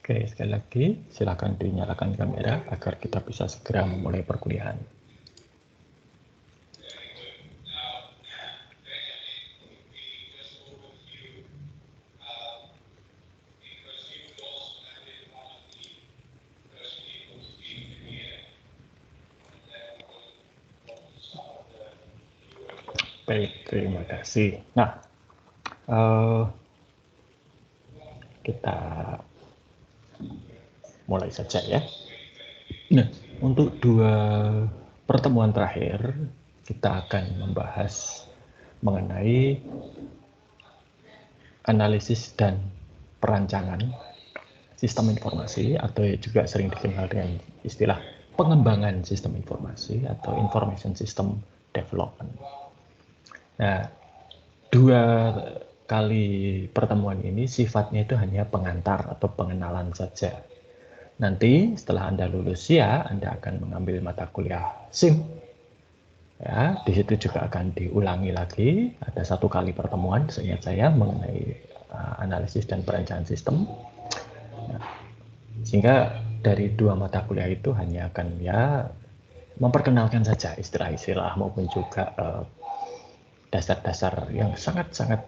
Oke, sekali lagi silakan dinyalakan kamera agar kita bisa segera memulai perkuliahan. Baik, terima kasih. Nah, kita mulai saja ya. Nah, untuk 2 pertemuan terakhir kita akan membahas mengenai analisis dan perancangan sistem informasi atau juga sering dikenal dengan istilah pengembangan sistem informasi atau information system development. Nah, 2 kali pertemuan ini sifatnya itu hanya pengantar atau pengenalan saja. Nanti setelah Anda lulus ya, Anda akan mengambil mata kuliah SIM. Ya, di situ juga akan diulangi lagi. Ada 1 kali pertemuan, seingat saya, mengenai analisis dan perencanaan sistem. Nah, sehingga dari 2 mata kuliah itu hanya akan ya memperkenalkan saja istilah-istilah maupun juga dasar-dasar yang sangat-sangat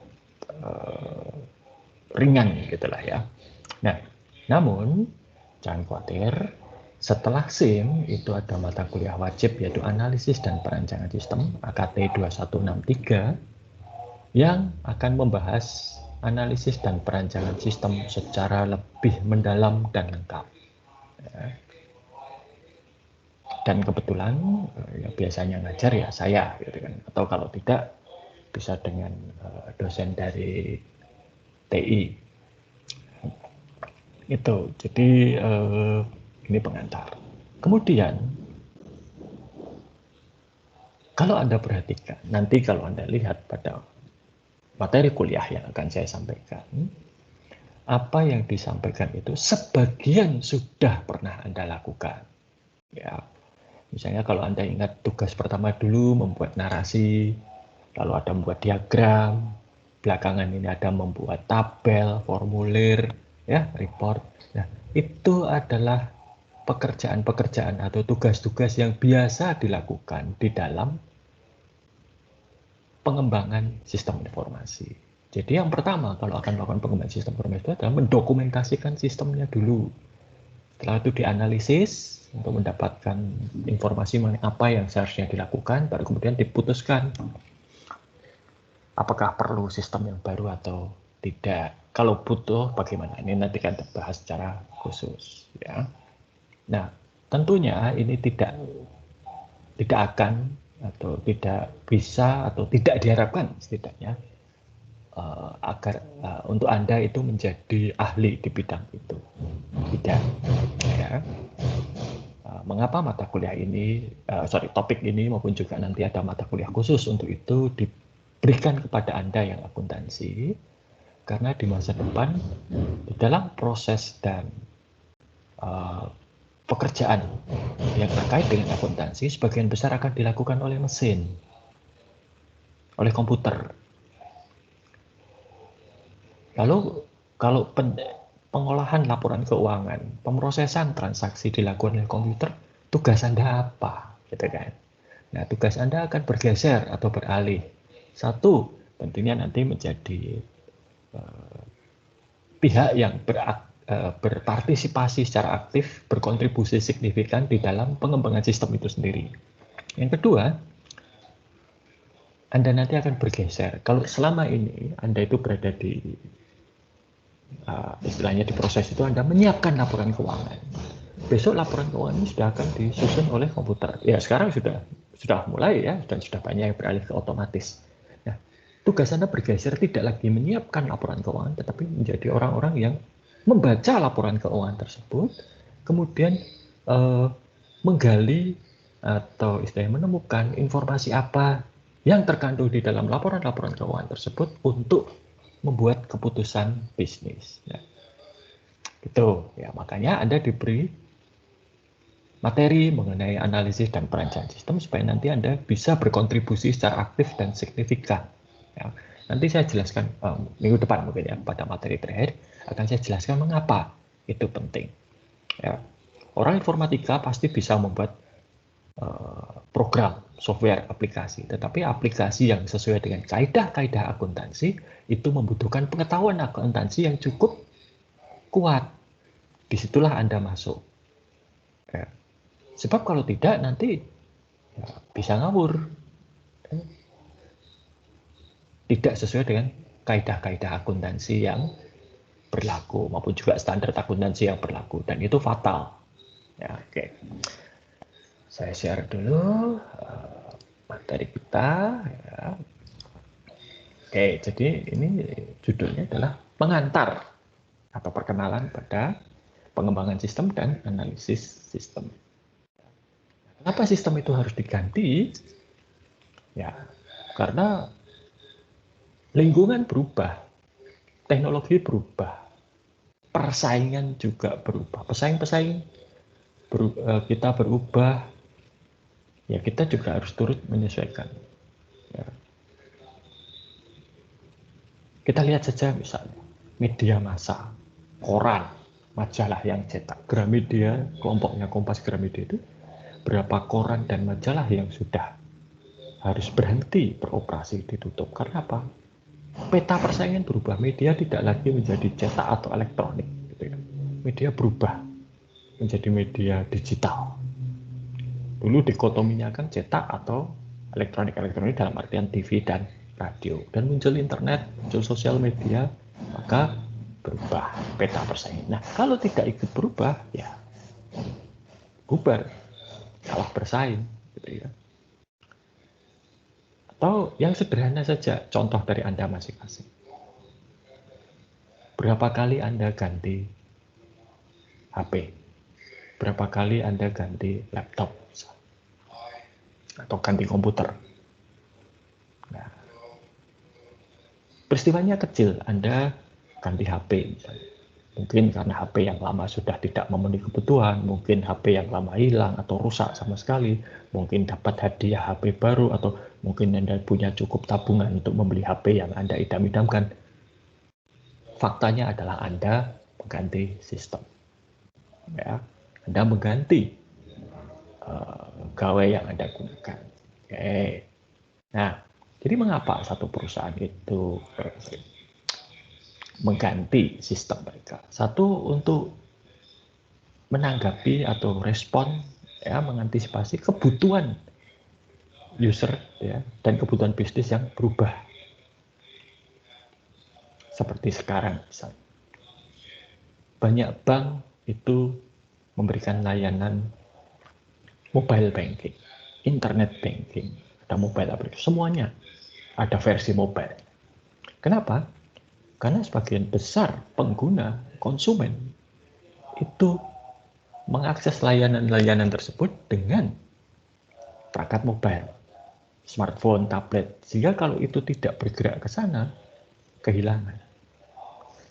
ringan gitulah ya. Nah, namun jangan khawatir, setelah SIM itu ada mata kuliah wajib yaitu analisis dan perancangan sistem AKT 2163 yang akan membahas analisis dan perancangan sistem secara lebih mendalam dan lengkap. Ya. Dan kebetulan ya biasanya ngajar ya saya gitu kan, atau kalau tidak bisa dengan dosen dari TI. Itu, jadi ini pengantar. Kemudian, kalau Anda perhatikan, nanti kalau Anda lihat pada materi kuliah yang akan saya sampaikan, apa yang disampaikan itu sebagian sudah pernah Anda lakukan. Ya, misalnya kalau Anda ingat tugas pertama dulu membuat narasi, lalu ada membuat diagram, belakangan ini ada membuat tabel, formulir, ya, report. Nah, itu adalah pekerjaan-pekerjaan atau tugas-tugas yang biasa dilakukan di dalam pengembangan sistem informasi. Jadi yang pertama kalau akan melakukan pengembangan sistem informasi itu adalah mendokumentasikan sistemnya dulu. Setelah itu dianalisis untuk mendapatkan informasi mengenai apa yang seharusnya dilakukan, baru kemudian diputuskan apakah perlu sistem yang baru atau tidak. Kalau butuh bagaimana? Ini nanti akan dibahas secara khusus ya. Nah, tentunya ini tidak akan atau tidak bisa atau tidak diharapkan setidaknya agar untuk Anda itu menjadi ahli di bidang itu. Tidak. Ya. Mengapa mata kuliah ini, topik ini maupun juga nanti ada mata kuliah khusus untuk itu diberikan kepada Anda yang akuntansi, karena di masa depan di dalam proses dan pekerjaan yang terkait dengan akuntansi sebagian besar akan dilakukan oleh mesin, oleh komputer. Lalu kalau pengolahan laporan keuangan, pemrosesan transaksi dilakukan oleh komputer, tugas Anda apa? Gitu kan? Nah, tugas Anda akan bergeser atau beralih. Satu, tentunya nanti menjadi pihak yang berpartisipasi secara aktif, berkontribusi signifikan di dalam pengembangan sistem itu sendiri. Yang kedua, Anda nanti akan bergeser. Kalau selama ini Anda itu berada di istilahnya di proses itu Anda menyiapkan laporan keuangan. Besok laporan keuangan ini sudah akan disusun oleh komputer. Ya sekarang sudah mulai ya, dan sudah banyak yang beralih ke otomatis. Nah, tugas Anda bergeser tidak lagi menyiapkan laporan keuangan, tetapi menjadi orang-orang yang membaca laporan keuangan tersebut, kemudian menggali atau istilahnya menemukan informasi apa yang terkandung di dalam laporan-laporan keuangan tersebut untuk membuat keputusan bisnis. Ya. Gitu. Ya, makanya Anda diberi materi mengenai analisis dan perancangan sistem supaya nanti Anda bisa berkontribusi secara aktif dan signifikan. Ya. Nanti saya jelaskan minggu depan mungkin ya pada materi terakhir akan saya jelaskan mengapa Itu penting. Ya. Orang informatika pasti bisa membuat program, software, aplikasi. Tetapi aplikasi yang sesuai dengan kaidah-kaidah akuntansi itu membutuhkan pengetahuan akuntansi yang cukup kuat. Disitulah Anda masuk. Ya. Sebab kalau tidak nanti ya, bisa ngawur. Tidak sesuai dengan kaidah-kaidah akuntansi yang berlaku maupun juga standar akuntansi yang berlaku, dan itu fatal. Ya, oke. Saya share dulu materi kita. Ya. Oke, jadi ini judulnya adalah pengantar atau perkenalan pada pengembangan sistem dan analisis sistem. Kenapa sistem itu harus diganti? Ya, karena lingkungan berubah, teknologi berubah, persaingan juga berubah. Pesaing-pesaing kita berubah, ya kita juga harus turut menyesuaikan. Ya. Kita lihat saja misalnya media massa, koran, majalah yang cetak. Gramedia, kelompoknya Kompas Gramedia itu berapa koran dan majalah yang sudah harus berhenti beroperasi, ditutup. Karena apa? Peta persaingan berubah, media tidak lagi menjadi cetak atau elektronik. Gitu ya. Media berubah menjadi media digital. Dulu dikotominya kan cetak atau elektronik dalam artian TV dan radio. Dan muncul internet, muncul sosial media, maka berubah peta persaingan. Nah, kalau tidak ikut berubah, ya bubar, kalah bersaing. Gitu ya. Atau yang sederhana saja, contoh dari Anda masing-masing. Berapa kali Anda ganti HP? Berapa kali Anda ganti laptop? Atau ganti komputer? Nah, peristiwanya kecil, Anda ganti HP misalnya. Mungkin karena HP yang lama sudah tidak memenuhi kebutuhan, mungkin HP yang lama hilang atau rusak sama sekali, mungkin dapat hadiah HP baru, atau mungkin Anda punya cukup tabungan untuk membeli HP yang Anda idam-idamkan. Faktanya adalah Anda mengganti sistem. Ya, Anda mengganti gawai yang Anda gunakan. Oke. Nah, jadi mengapa satu perusahaan itu mengganti sistem mereka? Satu, untuk menanggapi atau respon, ya, mengantisipasi kebutuhan user, ya, dan kebutuhan bisnis yang berubah. Seperti sekarang misalnya. Banyak bank itu memberikan layanan mobile banking, internet banking, ada mobile application, semuanya ada versi mobile. Kenapa? Karena sebagian besar pengguna, konsumen, itu mengakses layanan-layanan tersebut dengan perangkat mobile, smartphone, tablet. Sehingga kalau itu tidak bergerak ke sana, kehilangan.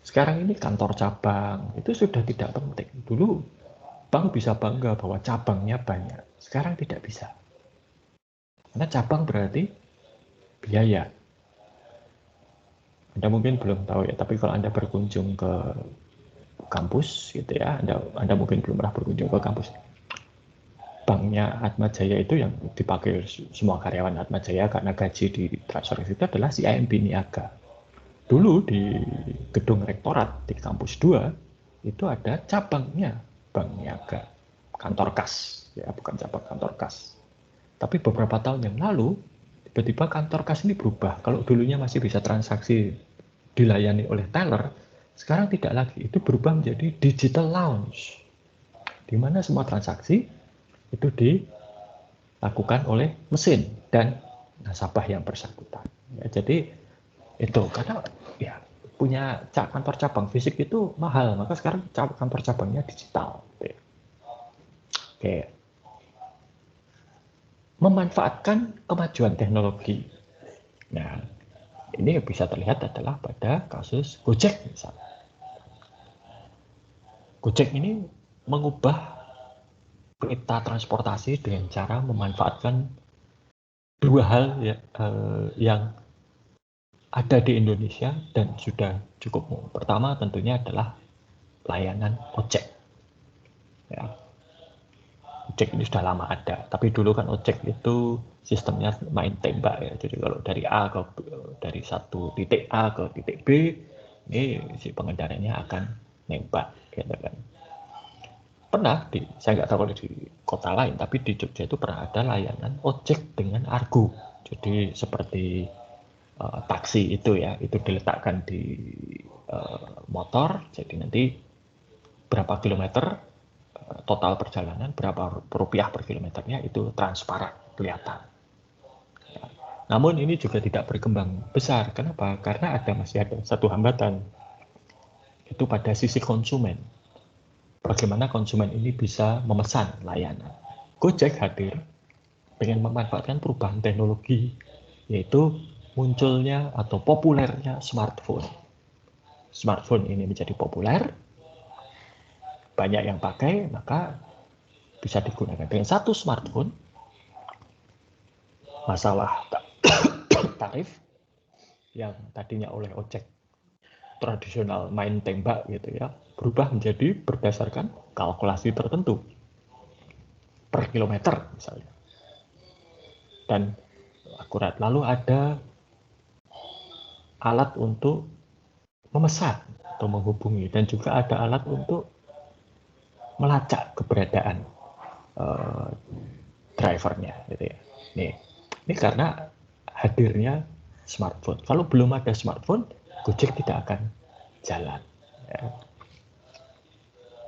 Sekarang ini kantor cabang, itu sudah tidak penting. Dulu bank bisa bangga bahwa cabangnya banyak. Sekarang tidak bisa. Karena cabang berarti biaya. Anda mungkin belum tahu ya, tapi kalau Anda berkunjung ke kampus gitu ya, Anda mungkin belum pernah berkunjung ke kampus. Banknya Atma Jaya itu yang dipakai semua karyawan Atma Jaya karena gaji di transfer itu adalah CIMB Niaga. Dulu di gedung rektorat di kampus 2 itu ada cabangnya Bank Niaga, kantor kas, ya bukan cabang, kantor kas. Tapi beberapa tahun yang lalu tiba-tiba kantor kas ini berubah. Kalau dulunya masih bisa transaksi dilayani oleh teller, sekarang tidak lagi. Itu berubah menjadi digital lounge, di mana semua transaksi itu dilakukan oleh mesin dan nasabah yang bersangkutan. Ya, jadi itu karena ya punya kantor cabang fisik itu mahal, maka sekarang kantor cabangnya digital. Oke. Memanfaatkan kemajuan teknologi. Nah, ini bisa terlihat adalah pada kasus Gojek misalnya. Gojek ini mengubah peta transportasi dengan cara memanfaatkan dua hal ya, yang ada di Indonesia dan sudah cukup. Pertama tentunya adalah layanan ojek. Ya. Ojek ini sudah lama ada, tapi dulu kan ojek itu sistemnya main tembak ya. Jadi kalau dari satu titik A ke titik B, ini si pengendaranya akan nembak, gitu kan. Saya nggak tahu kalau di kota lain, tapi di Jogja itu pernah ada layanan ojek dengan Argo. Jadi seperti taksi itu ya, itu diletakkan di motor, jadi nanti berapa kilometer total perjalanan, berapa rupiah per kilometernya itu transparan, kelihatan. Ya. Namun ini juga tidak berkembang besar. Kenapa? Karena masih ada satu hambatan, itu pada sisi konsumen. Bagaimana konsumen ini bisa memesan layanan. Gojek hadir dengan memanfaatkan perubahan teknologi, yaitu munculnya atau populernya smartphone. Smartphone ini menjadi populer, banyak yang pakai, maka bisa digunakan. Dengan satu smartphone, masalah tarif yang tadinya oleh ojek tradisional main tembak gitu ya, berubah menjadi berdasarkan kalkulasi tertentu per kilometer misalnya. Dan akurat. Lalu ada alat untuk memesan atau menghubungi, dan juga ada alat untuk melacak keberadaan drivernya gitu ya. Ini karena hadirnya smartphone. Kalau belum ada smartphone, Gojek tidak akan jalan. Ya.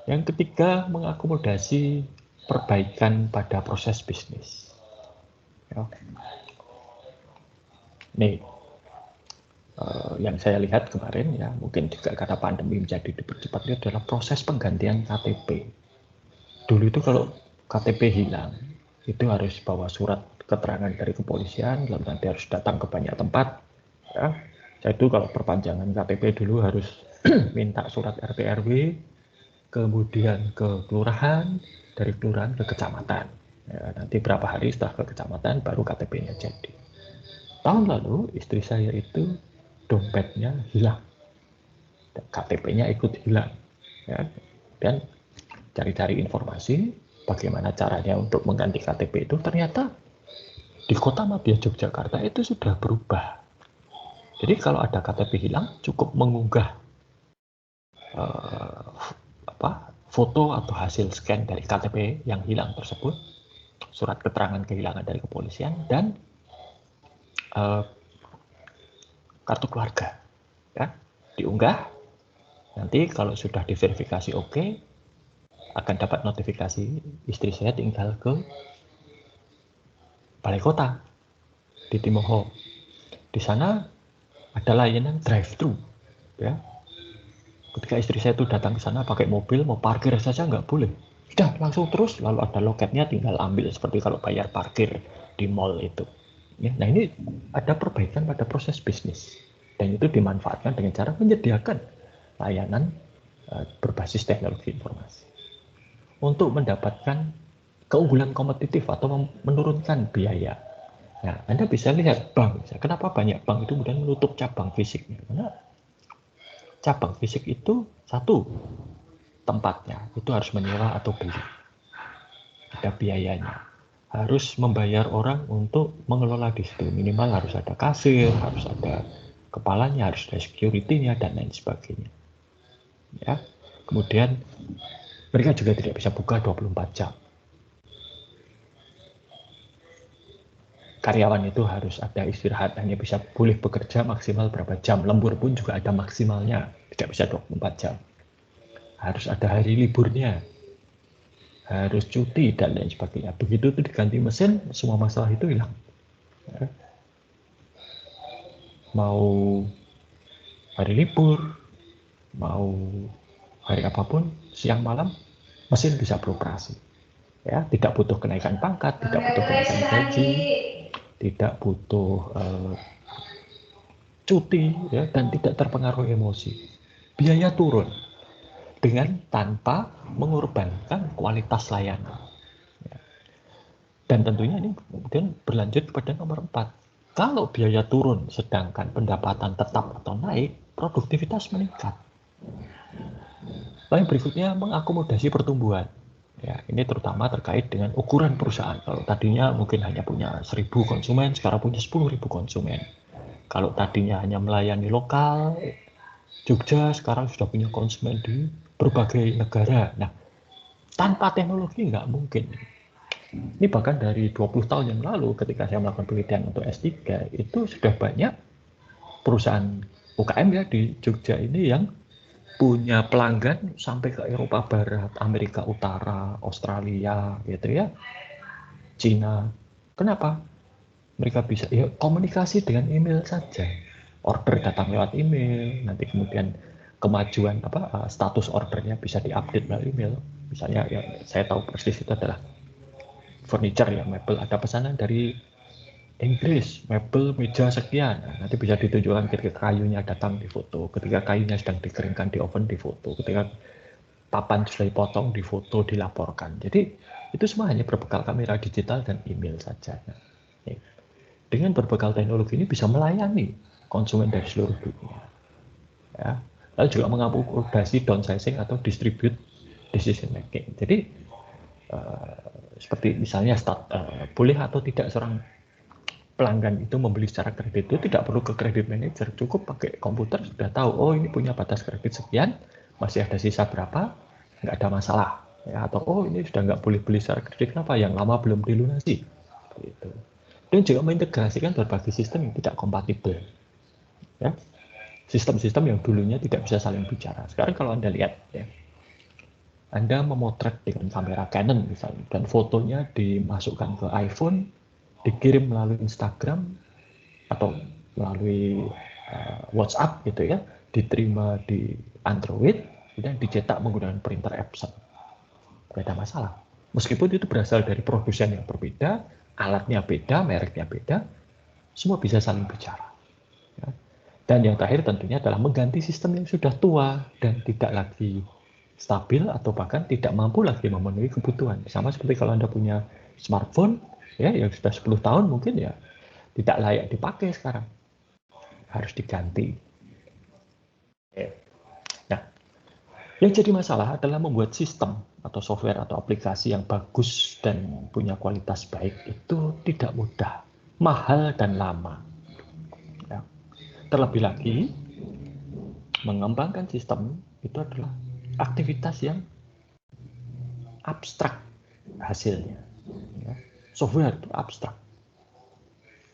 Yang ketiga, mengakomodasi perbaikan pada proses bisnis. Ya. Nih, yang saya lihat kemarin ya, mungkin juga karena pandemi menjadi dipercepat, itu adalah proses penggantian KTP. Dulu itu kalau KTP hilang, itu harus bawa surat keterangan dari kepolisian, lalu nanti harus datang ke banyak tempat. Ya. Saya itu kalau perpanjangan KTP dulu harus minta surat RT RW, kemudian ke kelurahan, dari kelurahan ke kecamatan. Ya, nanti berapa hari setelah ke kecamatan baru KTP-nya jadi. Tahun lalu istri saya itu dompetnya hilang, KTP-nya ikut hilang. Ya. Dan cari-cari informasi bagaimana caranya untuk mengganti KTP itu, ternyata di Kota Madya Yogyakarta itu sudah berubah. Jadi kalau ada KTP hilang, cukup mengunggah foto atau hasil scan dari KTP yang hilang tersebut, surat keterangan kehilangan dari kepolisian, dan kartu keluarga. Ya, diunggah. Nanti kalau sudah diverifikasi oke, akan dapat notifikasi istri saya tinggal ke Balai Kota di Timoho. Di sana ada layanan drive-thru. Ya. Ketika istri saya itu datang ke sana pakai mobil, mau parkir saja nggak boleh. Sudah langsung terus, lalu ada loketnya, tinggal ambil seperti kalau bayar parkir di mall itu. Ya, nah ini ada perbaikan pada proses bisnis, dan itu dimanfaatkan dengan cara menyediakan layanan berbasis teknologi informasi untuk mendapatkan keunggulan kompetitif atau menurunkan biaya. Nah, Anda bisa lihat bank, kenapa banyak bank itu kemudian menutup cabang fisiknya, karena cabang fisik itu satu, tempatnya itu harus menyewa atau beli, ada biayanya, harus membayar orang untuk mengelola di situ, minimal harus ada kasir, harus ada kepalanya, harus ada security-nya, dan lain sebagainya. Ya, kemudian mereka juga tidak bisa buka 24 jam. Karyawan itu harus ada istirahat, hanya boleh bekerja maksimal berapa jam, lembur pun juga ada maksimalnya, tidak bisa 24 jam. Harus ada hari liburnya, harus cuti, dan lain sebagainya. Begitu itu diganti mesin, semua masalah itu hilang. Ya. Mau hari libur, mau hari apapun, siang malam, mesin bisa beroperasi. Ya, tidak butuh kenaikan pangkat, tidak butuh kenaikan gaji, tidak butuh cuti, ya, dan tidak terpengaruh emosi. Biaya turun dengan tanpa mengorbankan kualitas layanan. Ya. Dan tentunya ini kemudian berlanjut kepada nomor 4. Kalau biaya turun sedangkan pendapatan tetap atau naik, produktivitas meningkat. Lalu berikutnya mengakomodasi pertumbuhan. Ya, ini terutama terkait dengan ukuran perusahaan. Kalau tadinya mungkin hanya punya 1.000 konsumen, sekarang punya 10.000 konsumen. Kalau tadinya hanya melayani lokal, Jogja sekarang sudah punya konsumen di berbagai negara. Nah, tanpa teknologi nggak mungkin. Ini bahkan dari 20 tahun yang lalu ketika saya melakukan penelitian untuk S3, itu sudah banyak perusahaan UKM ya di Jogja ini yang punya pelanggan sampai ke Eropa Barat, Amerika Utara, Australia, gitu ya, Cina. Kenapa? Mereka bisa ya komunikasi dengan email saja. Order datang lewat email, nanti kemudian kemajuan status ordernya bisa diupdate melalui email. Misalnya ya saya tahu persis itu adalah furniture ya, mebel, ada pesanan dari Inggris, mebel meja sekian. Nah, nanti bisa ditunjukkan ketika kayunya datang di foto, ketika kayunya sedang dikeringkan di oven di foto, ketika papan sudah dipotong di foto, dilaporkan. Jadi itu semua hanya berbekal kamera digital dan email saja. Nah, dengan berbekal teknologi ini bisa melayani konsumen dari seluruh dunia. Ya. Lalu juga mengakomodasi downsizing atau distribute decision making. Jadi seperti misalnya boleh atau tidak seorang pelanggan itu membeli secara kredit, itu tidak perlu ke kredit manager, cukup pakai komputer sudah tahu, oh ini punya batas kredit sekian, masih ada sisa berapa, nggak ada masalah. Ya, atau oh ini sudah nggak boleh beli secara kredit, kenapa? Yang lama belum dilunasi. Gitu. Dan juga mengintegrasikan berbagai sistem yang tidak kompatibel. Ya. Sistem-sistem yang dulunya tidak bisa saling bicara. Sekarang kalau Anda lihat, ya, Anda memotret dengan kamera Canon misalnya, dan fotonya dimasukkan ke iPhone, dikirim melalui Instagram, atau melalui WhatsApp gitu ya, diterima di Android, dan dicetak menggunakan printer Epson. Tidak ada masalah. Meskipun itu berasal dari produsen yang berbeda, alatnya beda, mereknya beda, semua bisa saling bicara. Ya. Dan yang terakhir tentunya adalah mengganti sistem yang sudah tua dan tidak lagi stabil atau bahkan tidak mampu lagi memenuhi kebutuhan. Sama seperti kalau Anda punya smartphone ya yang sudah 10 tahun mungkin ya tidak layak dipakai sekarang. Harus diganti. Nah, yang jadi masalah adalah membuat sistem atau software atau aplikasi yang bagus dan punya kualitas baik itu tidak mudah, mahal dan lama. Ya. Terlebih lagi, mengembangkan sistem itu adalah aktivitas yang abstrak hasilnya. Ya. Software itu abstrak.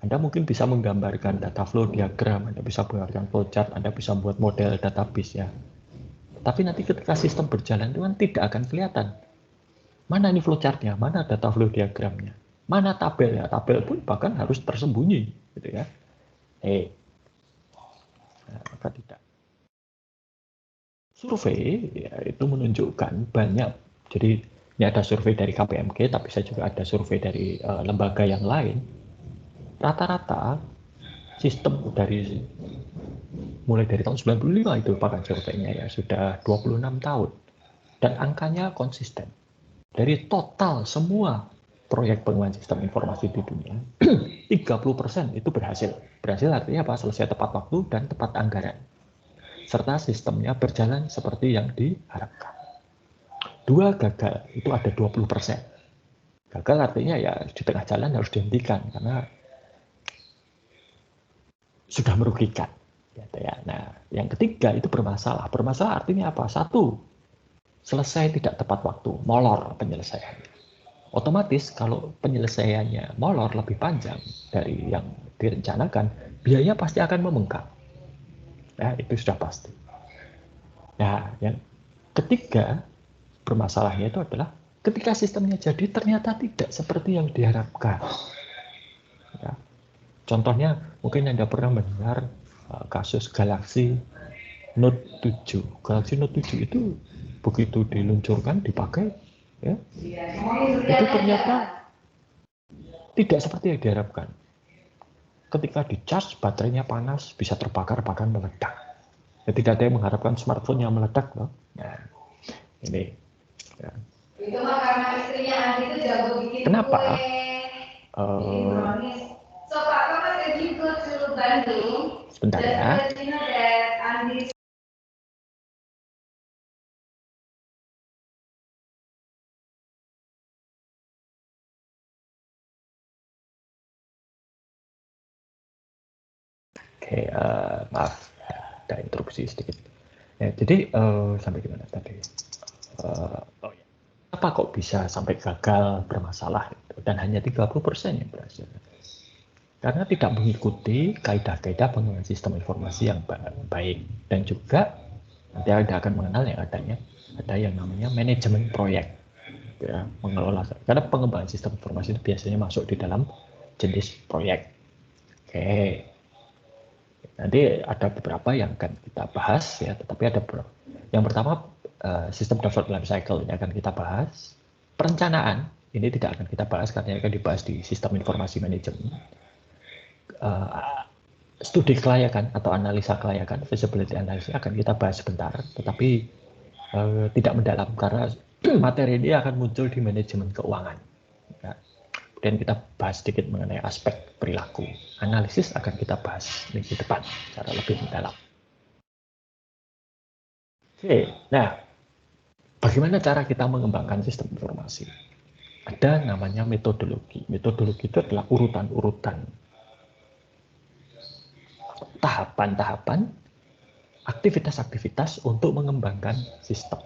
Anda mungkin bisa menggambarkan data flow diagram, Anda bisa menggambarkan flowchart, Anda bisa membuat model database ya. Tapi nanti ketika sistem berjalan itu kan tidak akan kelihatan. Mana ini flowchartnya, mana data flow diagramnya, mana tabelnya. Tabel pun bahkan harus tersembunyi, gitu ya. Maka tidak. Survei ya, itu menunjukkan banyak. Jadi ini ada survei dari KPMG, tapi saya juga ada survei dari lembaga yang lain. Rata-rata sistem mulai dari tahun 95 itu bahkan surveinya ya sudah 26 tahun dan angkanya konsisten. Dari total semua proyek pengembangan sistem informasi di dunia, 30% itu berhasil. Berhasil artinya apa? Selesai tepat waktu dan tepat anggaran. Serta sistemnya berjalan seperti yang diharapkan. 2 gagal, itu ada 20%. Gagal artinya ya di tengah jalan harus dihentikan karena sudah merugikan. Nah, yang ketiga itu bermasalah. Bermasalah artinya apa? Satu, selesai tidak tepat waktu, molor penyelesaian. Otomatis kalau penyelesaiannya molor lebih panjang dari yang direncanakan, biaya pasti akan membengkak. Ya, itu sudah pasti. Nah, yang ketiga bermasalahnya itu adalah ketika sistemnya jadi ternyata tidak seperti yang diharapkan. Ya. Contohnya mungkin Anda pernah mendengar kasus Galaxy Note 7. Galaxy Note 7 itu begitu diluncurkan, dipakai, ya, itu ternyata tidak seperti yang diharapkan. Ketika di-charge, baterainya panas, bisa terbakar, bahkan meledak. Ya, tidak ada yang mengharapkan smartphone yang meledak, loh. Nah, ini. Ya. Itu mah karena istrinya Andi itu jago bikin kenapa? Kue. So, Pak, Bapak pergi ke Bandung. Sebentar ya. Oke, maaf, ada interupsi sedikit. Ya, jadi sampai gimana tadi? Oh ya, apa kok bisa sampai gagal bermasalah gitu? Dan hanya 30% yang berhasil? Karena tidak mengikuti kaidah-kaidah pengelolaan sistem informasi yang baik, dan juga nanti Anda akan mengenal yang ada yang namanya manajemen proyek, ya, mengelola. Karena pengembangan sistem informasi itu biasanya masuk di dalam jenis proyek. Oke, nanti ada beberapa yang akan kita bahas ya, tetapi ada beberapa. Yang pertama, sistem development life cycle ini akan kita bahas. Perencanaan ini tidak akan kita bahas karena akan dibahas di sistem informasi manajemen. Studi kelayakan atau analisa kelayakan, feasibility analysis akan kita bahas sebentar, tetapi tidak mendalam karena materi ini akan muncul di manajemen keuangan. Ya. Dan kita bahas sedikit mengenai aspek perilaku. Analisis akan kita bahas minggu depan secara lebih mendalam. Oke, nah bagaimana cara kita mengembangkan sistem informasi? Ada namanya metodologi. Metodologi itu adalah urutan-urutan tahapan-tahapan aktivitas-aktivitas untuk mengembangkan sistem.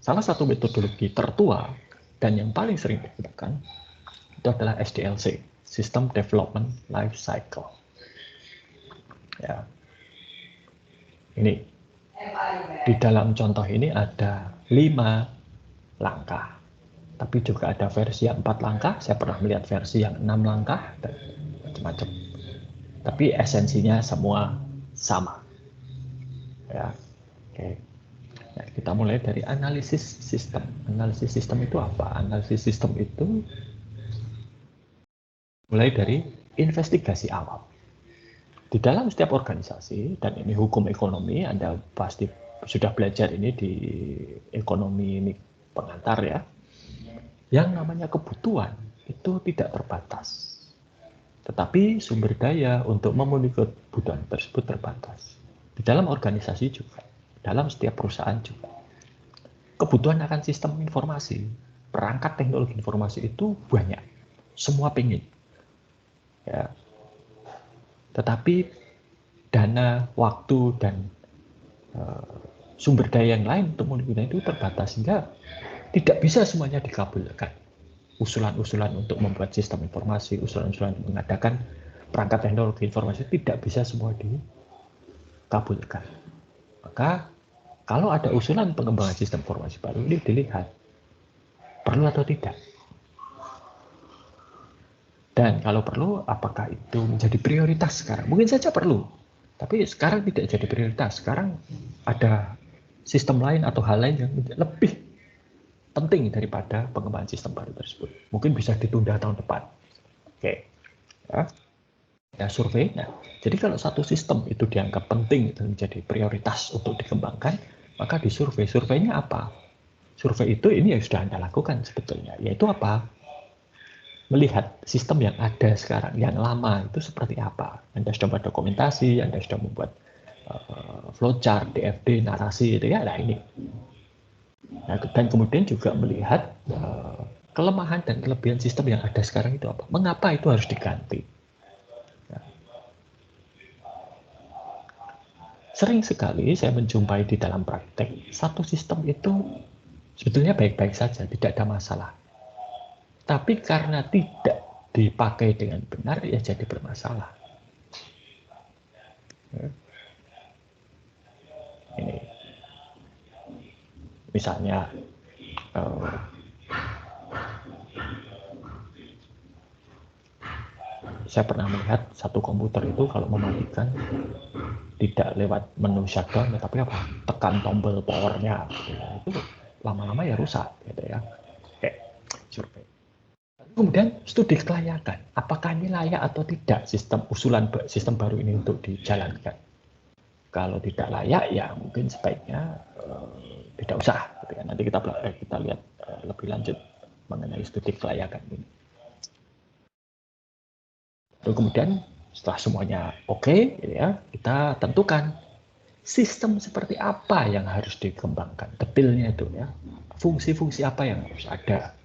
Salah satu metodologi tertua dan yang paling sering digunakan itu adalah SDLC, System Development Life Cycle. Ya. Ini di dalam contoh ini ada 5 langkah, tapi juga ada versi yang 4 langkah. Saya pernah melihat versi yang 6 langkah dan macam-macam. Tapi esensinya semua sama. Ya, oke. Nah, kita mulai dari analisis sistem. Analisis sistem itu apa? Analisis sistem itu mulai dari investigasi awal. Di dalam setiap organisasi, dan ini hukum ekonomi, Anda pasti sudah belajar ini di ekonomi ini pengantar ya, yang namanya kebutuhan itu tidak terbatas. Tetapi sumber daya untuk memenuhi kebutuhan tersebut terbatas. Di dalam organisasi juga, dalam setiap perusahaan juga. Kebutuhan akan sistem informasi, perangkat teknologi informasi itu banyak. Semua pengen. Ya. Tetapi dana, waktu, dan sumber daya yang lain untuk menggunakan itu terbatas, sehingga tidak bisa semuanya dikabulkan. Usulan-usulan untuk membuat sistem informasi, usulan-usulan mengadakan perangkat teknologi informasi tidak bisa semua dikabulkan. Maka kalau ada usulan pengembangan sistem informasi baru, ini dilihat perlu atau tidak. Dan kalau perlu, apakah itu menjadi prioritas sekarang? Mungkin saja perlu, tapi sekarang tidak jadi prioritas. Sekarang ada sistem lain atau hal lain yang lebih penting daripada pengembangan sistem baru tersebut. Mungkin bisa ditunda tahun depan. Oke. Ya, survei. Nah, jadi kalau satu sistem itu dianggap penting dan menjadi prioritas untuk dikembangkan, maka disurvei. Surveinya apa? Survei itu ini yang sudah Anda lakukan sebetulnya, yaitu apa? Melihat sistem yang ada sekarang, yang lama itu seperti apa. Anda sudah membuat dokumentasi, Anda sudah membuat flowchart, DFD, narasi, itu ya. Nah ini. Nah, dan kemudian juga melihat kelemahan dan kelebihan sistem yang ada sekarang itu apa. Mengapa itu harus diganti? Nah, sering sekali saya menjumpai di dalam praktek, satu sistem itu sebetulnya baik-baik saja, tidak ada masalah. Tapi karena tidak dipakai dengan benar, ya jadi bermasalah. Ini, misalnya, saya pernah melihat satu komputer itu kalau mematikan tidak lewat menu shutdown, tapi apa? Tekan tombol powernya, gitu ya. Itu lama-lama ya rusak, gitu ya. Oke, survei. Kemudian studi kelayakan, apakah ini layak atau tidak sistem baru ini untuk dijalankan. Kalau tidak layak, ya mungkin sebaiknya tidak usah. Gitu kan. Nanti kita lihat lebih lanjut mengenai studi kelayakan ini. Lalu kemudian setelah semuanya oke, gitu ya, kita tentukan sistem seperti apa yang harus dikembangkan, detailnya itu ya, fungsi-fungsi apa yang harus ada.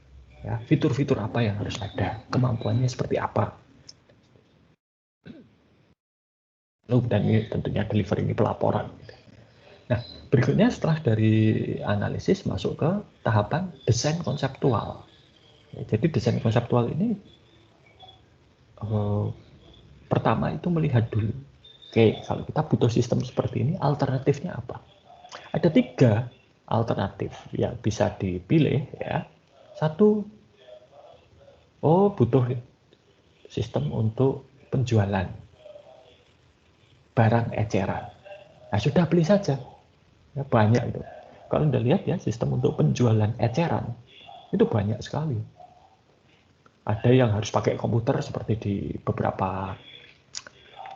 Ya, fitur-fitur apa yang harus ada, kemampuannya seperti apa. Dan ini tentunya deliver ini pelaporan. Nah, berikutnya setelah dari analisis masuk ke tahapan desain konseptual. Jadi desain konseptual ini pertama itu melihat dulu, oke, kalau kita butuh sistem seperti ini, alternatifnya apa? Ada 3 alternatif yang bisa dipilih ya. Satu, butuh sistem untuk penjualan barang eceran. Nah, sudah beli saja. Ya, banyak itu. Kalau Anda lihat ya, sistem untuk penjualan eceran itu banyak sekali. Ada yang harus pakai komputer seperti di beberapa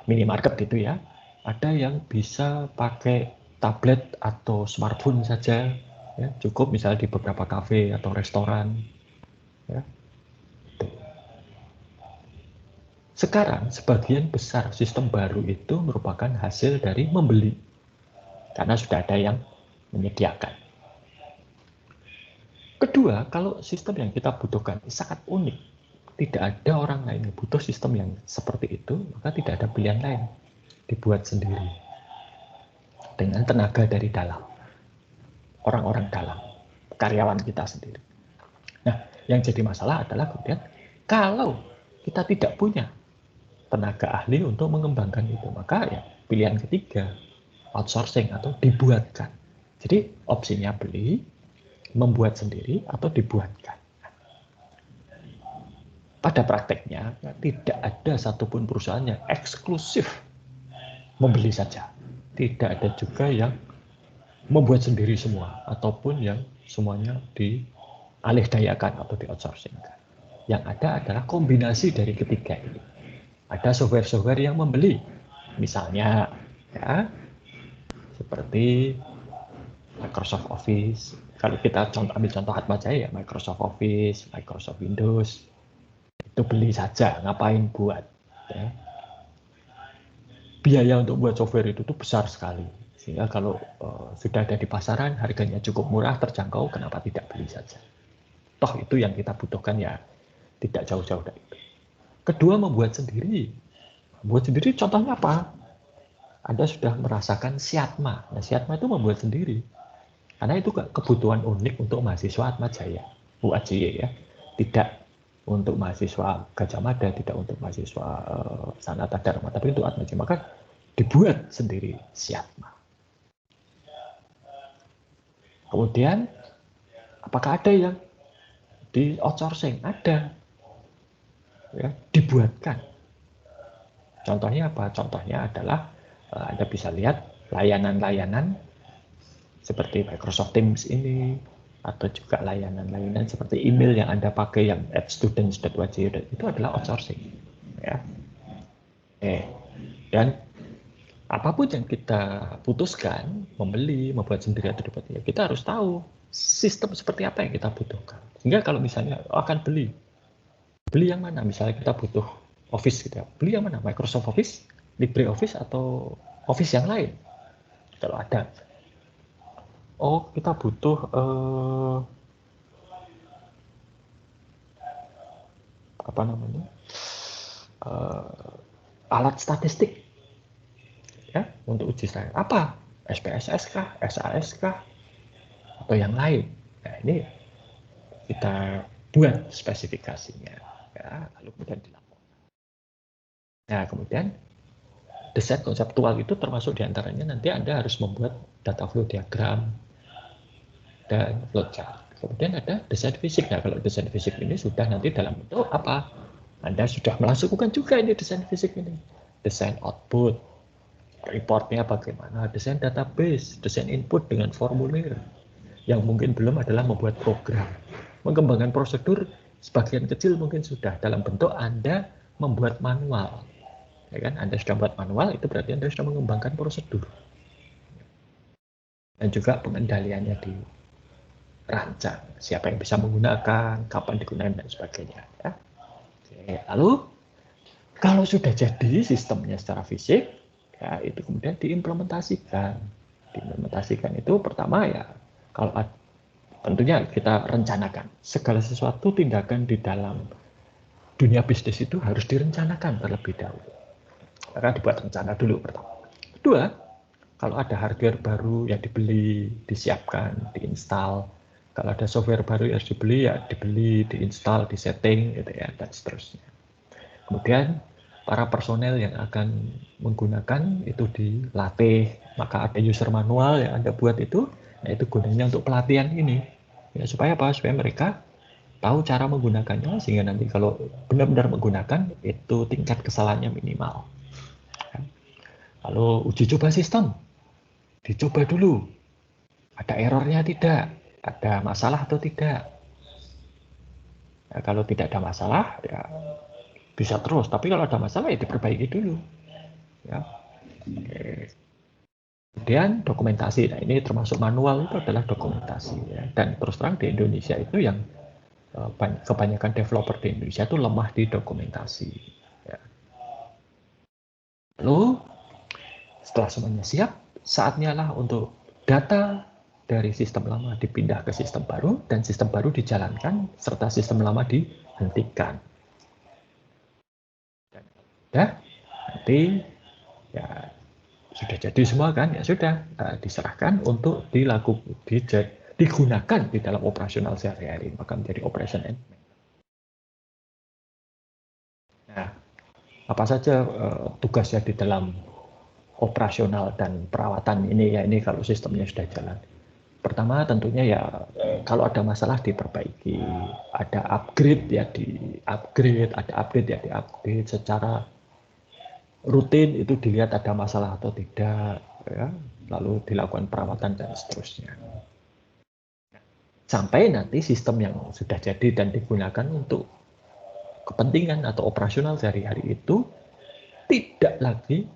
minimarket gitu ya. Ada yang bisa pakai tablet atau smartphone saja, ya, cukup misalnya di beberapa kafe atau restoran. Ya. Sekarang sebagian besar sistem baru itu merupakan hasil dari membeli, karena sudah ada yang menyediakan. Kedua, kalau sistem yang kita butuhkan sangat unik, tidak ada orang lain yang butuh sistem yang seperti itu, maka tidak ada pilihan lain, dibuat sendiri dengan tenaga dari dalam, orang-orang dalam, karyawan kita sendiri. Nah, yang jadi masalah adalah kemudian kalau kita tidak punya tenaga ahli untuk mengembangkan itu, maka ya pilihan ketiga, outsourcing atau dibuatkan. Jadi opsinya beli, membuat sendiri, atau dibuatkan. Pada prakteknya, tidak ada satupun perusahaan yang eksklusif membeli saja. Tidak ada juga yang membuat sendiri semua, ataupun yang semuanya dialihdayakan atau di outsourcing. Yang ada adalah kombinasi dari ketiga ini. Ada software-software yang membeli, misalnya ya, seperti Microsoft Office. Kalau kita ambil contoh Atmajaya ya, Microsoft Office, Microsoft Windows, itu beli saja, ngapain buat. Ya. Biaya untuk buat software itu tuh besar sekali. Sehingga kalau sudah ada di pasaran, harganya cukup murah, terjangkau, kenapa tidak beli saja. Toh itu yang kita butuhkan ya, tidak jauh-jauh dari itu. Kedua, membuat sendiri. Membuat sendiri contohnya apa? Anda sudah merasakan Siatma. Nah, Siatma itu membuat sendiri. Karena itu kebutuhan unik untuk mahasiswa Atmajaya, UAJ ya. Tidak untuk mahasiswa Gajah Mada, tidak untuk mahasiswa Sanata Dharma, tapi untuk Atmajaya. Maka dibuat sendiri Siatma. Kemudian, apakah ada yang di outsourcing? Ada. Ya, dibuatkan. Contohnya apa? Contohnya adalah Anda bisa lihat layanan-layanan seperti Microsoft Teams ini, atau juga layanan-layanan seperti email yang Anda pakai yang @students.wajib itu adalah outsourcing. Ya. Dan apapun yang kita putuskan, membeli, membuat sendiri atau dibuat, ya kita harus tahu sistem seperti apa yang kita butuhkan. Sehingga kalau misalnya akan beli yang mana? Misalnya kita butuh Office gitu ya. Beli yang mana? Microsoft Office, LibreOffice, atau Office yang lain? Kalau ada. Oh, kita butuh apa namanya? Alat statistik ya untuk uji saya. Apa? SPSS kah? SAS kah? Atau yang lain? Nah, ini kita buat spesifikasinya ya, lalu kemudian dilaporkan. Nah, kemudian desain konseptual itu termasuk diantaranya nanti Anda harus membuat data flow diagram dan flowchart. Kemudian ada desain fisik. Nah, kalau desain fisik ini sudah nanti dalam bentuk apa? Anda sudah melakukan juga ini desain fisik ini. Desain output, reportnya bagaimana, desain database, desain input dengan formulir. Yang mungkin belum adalah membuat program. Mengembangkan prosedur, sebagian kecil mungkin sudah dalam bentuk Anda membuat manual. Ya kan? Anda sudah membuat manual, itu berarti Anda sudah mengembangkan prosedur. Dan juga pengendaliannya dirancang. Siapa yang bisa menggunakan, kapan digunakan, dan sebagainya. Ya. Oke, lalu, kalau sudah jadi sistemnya secara fisik, ya itu kemudian diimplementasikan. Diimplementasikan itu pertama ya, kalau tentunya kita rencanakan. Segala sesuatu tindakan di dalam dunia bisnis itu harus direncanakan terlebih dahulu. Maka dibuat rencana dulu pertama. Kedua, kalau ada hardware baru yang dibeli, disiapkan, diinstal. Kalau ada software baru yang harus dibeli, ya dibeli, diinstal, disetting, gitu ya, dan seterusnya. Kemudian para personel yang akan menggunakan itu dilatih, maka ada user manual yang Anda buat itu, nah itu gunanya untuk pelatihan ini. Ya, supaya apa? Supaya mereka tahu cara menggunakannya, sehingga nanti kalau benar-benar menggunakan, itu tingkat kesalahannya minimal. Lalu uji coba sistem, dicoba dulu. Ada errornya tidak? Ada masalah atau tidak? Nah, kalau tidak ada masalah, ya bisa terus. Tapi kalau ada masalah, ya diperbaiki dulu. Ya. Oke. Kemudian dokumentasi. Nah, ini termasuk manual itu adalah dokumentasi. Ya. Dan terus terang di Indonesia itu yang kebanyakan developer di Indonesia itu lemah di dokumentasi. Ya. Lalu setelah semuanya siap, saatnya lah untuk data dari sistem lama dipindah ke sistem baru, dan sistem baru dijalankan, serta sistem lama dihentikan. Dan nanti ya sudah jadi semua kan, ya sudah diserahkan untuk digunakan di dalam operasional sehari-hari, maka menjadi operation and maintenance. Nah, apa saja tugasnya di dalam operasional dan perawatan ini ya, ini kalau sistemnya sudah jalan. Pertama tentunya ya kalau ada masalah diperbaiki, ada upgrade ya di-upgrade, ada update ya di-update, secara rutin itu dilihat ada masalah atau tidak, ya, lalu dilakukan perawatan dan seterusnya. Sampai nanti sistem yang sudah jadi dan digunakan untuk kepentingan atau operasional sehari-hari itu tidak lagi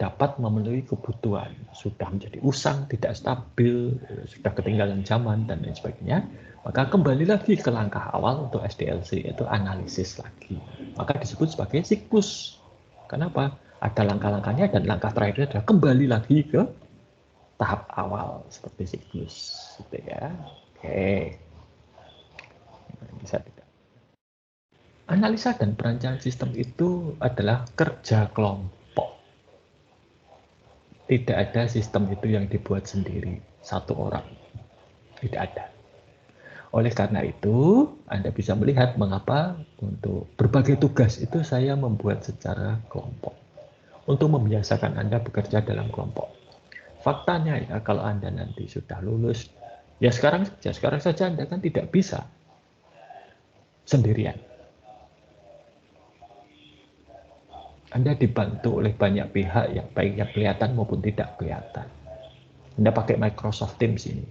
dapat memenuhi kebutuhan, sudah menjadi usang, tidak stabil, sudah ketinggalan zaman, dan lain sebagainya, maka kembali lagi ke langkah awal untuk SDLC, yaitu analisis lagi. Maka disebut sebagai siklus. Kenapa? Ada langkah-langkahnya, dan langkah terakhirnya adalah kembali lagi ke tahap awal, seperti siklus. Gitu ya. Oke. Bisa tidak. Analisa dan perancangan sistem itu adalah kerja kelompok. Tidak ada sistem itu yang dibuat sendiri, satu orang. Tidak ada. Oleh karena itu, Anda bisa melihat mengapa untuk berbagai tugas itu saya membuat secara kelompok. Untuk membiasakan Anda bekerja dalam kelompok. Faktanya ya, kalau Anda nanti sudah lulus, ya sekarang saja Anda kan tidak bisa sendirian. Anda dibantu oleh banyak pihak yang baik yang kelihatan maupun tidak kelihatan. Anda pakai Microsoft Teams ini.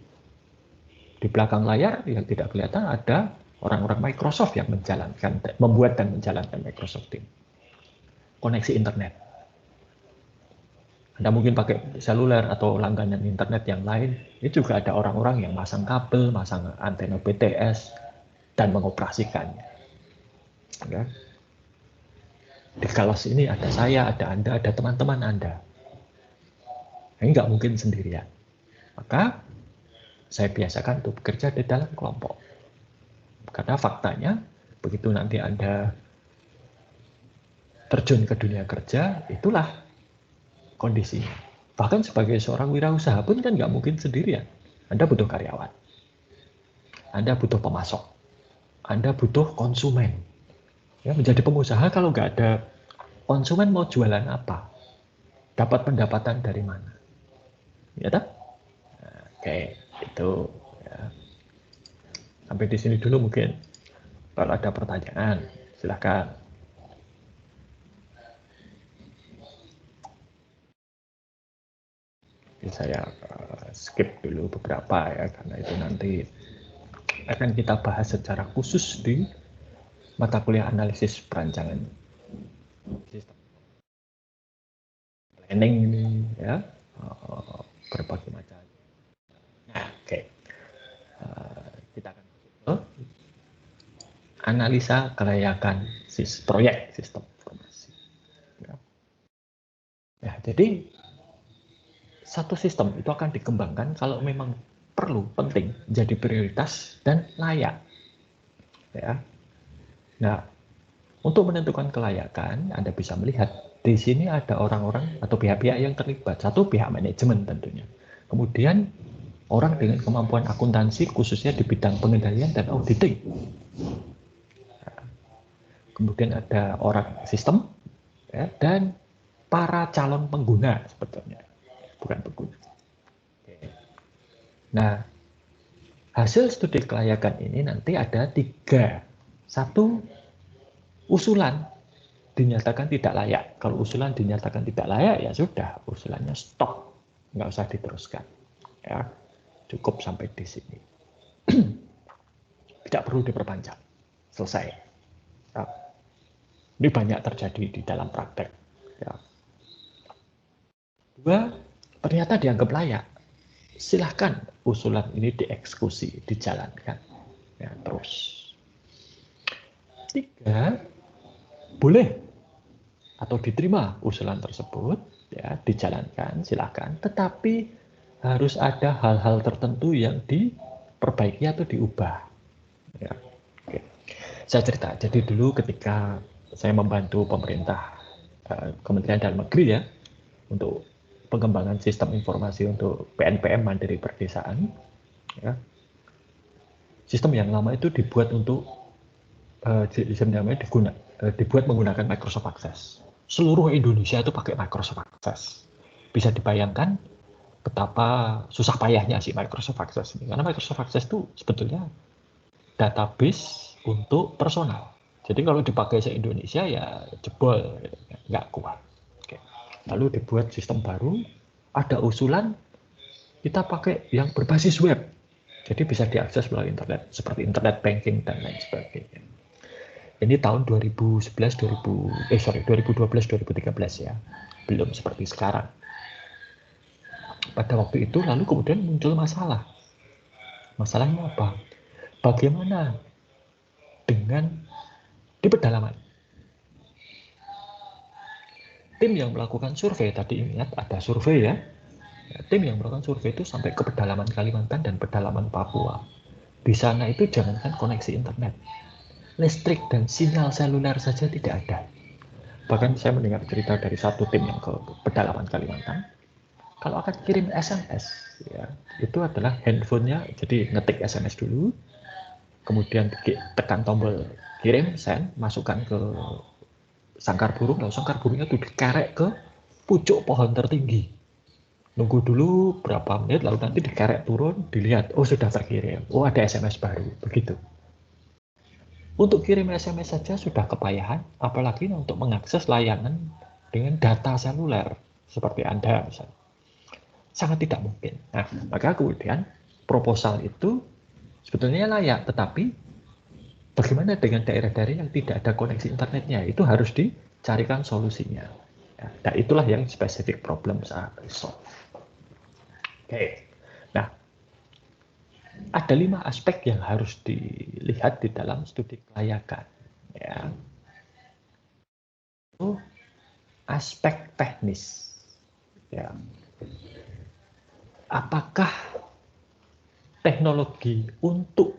Di belakang layar yang tidak kelihatan ada orang-orang Microsoft yang membuat dan menjalankan Microsoft Teams. Koneksi internet. Anda mungkin pakai seluler atau langganan internet yang lain, itu juga ada orang-orang yang masang kabel, masang antena BTS, dan mengoperasikannya. Ya. Di kelas ini ada saya, ada Anda, ada teman-teman Anda. Ini nggak mungkin sendirian. Maka saya biasakan untuk bekerja di dalam kelompok. Karena faktanya, begitu nanti Anda terjun ke dunia kerja, itulah kondisinya. Bahkan sebagai seorang wirausaha pun kan nggak mungkin sendirian. Anda butuh karyawan. Anda butuh pemasok. Anda butuh konsumen. Ya, menjadi pengusaha kalau nggak ada konsumen mau jualan apa? Dapat pendapatan dari mana? Ya tak? Nah, oke, itu ya. Sampai di sini dulu mungkin. Kalau ada pertanyaan, silakan. Saya skip dulu beberapa ya, karena itu nanti akan kita bahas secara khusus di mata kuliah analisis perancangan sistem planning ini ya, berbagai macam. Nah, oke. Kita akan masuk ke analisa kelayakan proyek sistem informasi. Ya, jadi satu sistem itu akan dikembangkan kalau memang perlu, penting, jadi prioritas dan layak. Ya. Nah, untuk menentukan kelayakan, Anda bisa melihat Di sini ada orang-orang atau pihak-pihak yang terlibat. Satu, pihak manajemen tentunya. Kemudian orang dengan kemampuan akuntansi khususnya di bidang pengendalian dan auditing. Kemudian ada orang sistem ya, dan para calon pengguna sebetulnya, bukan pengguna. Nah, hasil studi kelayakan ini nanti ada 3. Satu, usulan dinyatakan tidak layak. Kalau usulan dinyatakan tidak layak, ya sudah, usulannya stop, nggak usah diteruskan. Ya, cukup sampai di sini. Tidak perlu diperpanjang. Selesai. Ya. Ini banyak terjadi di dalam praktek. Ya. 2, ternyata dianggap layak. Silahkan usulan ini dieksekusi, dijalankan. Ya, terus. 3, boleh atau diterima usulan tersebut, ya, dijalankan, silahkan. Tetapi harus ada hal-hal tertentu yang diperbaiki atau diubah. Ya. Oke. Saya cerita, jadi dulu ketika saya membantu pemerintah, Kementerian Dalam Negeri ya, untuk pengembangan sistem informasi untuk PNPM Mandiri Perdesaan, ya. Sistem yang lama itu dibuat untuk dibuat menggunakan Microsoft Access. Seluruh Indonesia itu pakai Microsoft Access. Bisa dibayangkan betapa susah payahnya si Microsoft Access ini. Karena Microsoft Access itu sebetulnya database untuk personal. Jadi kalau dipakai se-Indonesia ya jebol, nggak kuat. Oke. Lalu dibuat sistem baru, ada usulan kita pakai yang berbasis web. Jadi bisa diakses melalui internet, seperti internet banking dan lain sebagainya. Ini tahun 2012 2013 ya. Belum seperti sekarang. Pada waktu itu lalu kemudian muncul masalah. Masalahnya apa? Bagaimana dengan di pedalaman? Tim yang melakukan survei, tadi ingat ada survei ya. Tim yang melakukan survei itu sampai ke pedalaman Kalimantan dan pedalaman Papua. Di sana itu jangankan koneksi internet, listrik dan sinyal seluler saja tidak ada. Bahkan saya mendengar cerita dari satu tim yang ke pedalaman Kalimantan, kalau akan kirim SMS, ya, itu adalah handphonenya, jadi ngetik SMS dulu, kemudian tekan tombol kirim, send, masukkan ke sangkar burung, lalu sangkar burungnya itu dikerek ke pucuk pohon tertinggi. Nunggu dulu berapa menit, lalu nanti dikerek turun, dilihat, oh sudah terkirim, oh ada SMS baru, begitu. Untuk kirim SMS saja sudah kepayahan, apalagi untuk mengakses layanan dengan data seluler, seperti Anda misalnya. Sangat tidak mungkin. Nah, maka kemudian proposal itu sebetulnya layak, tetapi bagaimana dengan daerah-daerah yang tidak ada koneksi internetnya? Itu harus dicarikan solusinya. Ya, dan itulah yang specific problem saat resolve. Oke. Nah, ada 5 aspek yang harus dilihat di dalam studi kelayakan. Ya. Itu aspek teknis. Ya. Apakah teknologi untuk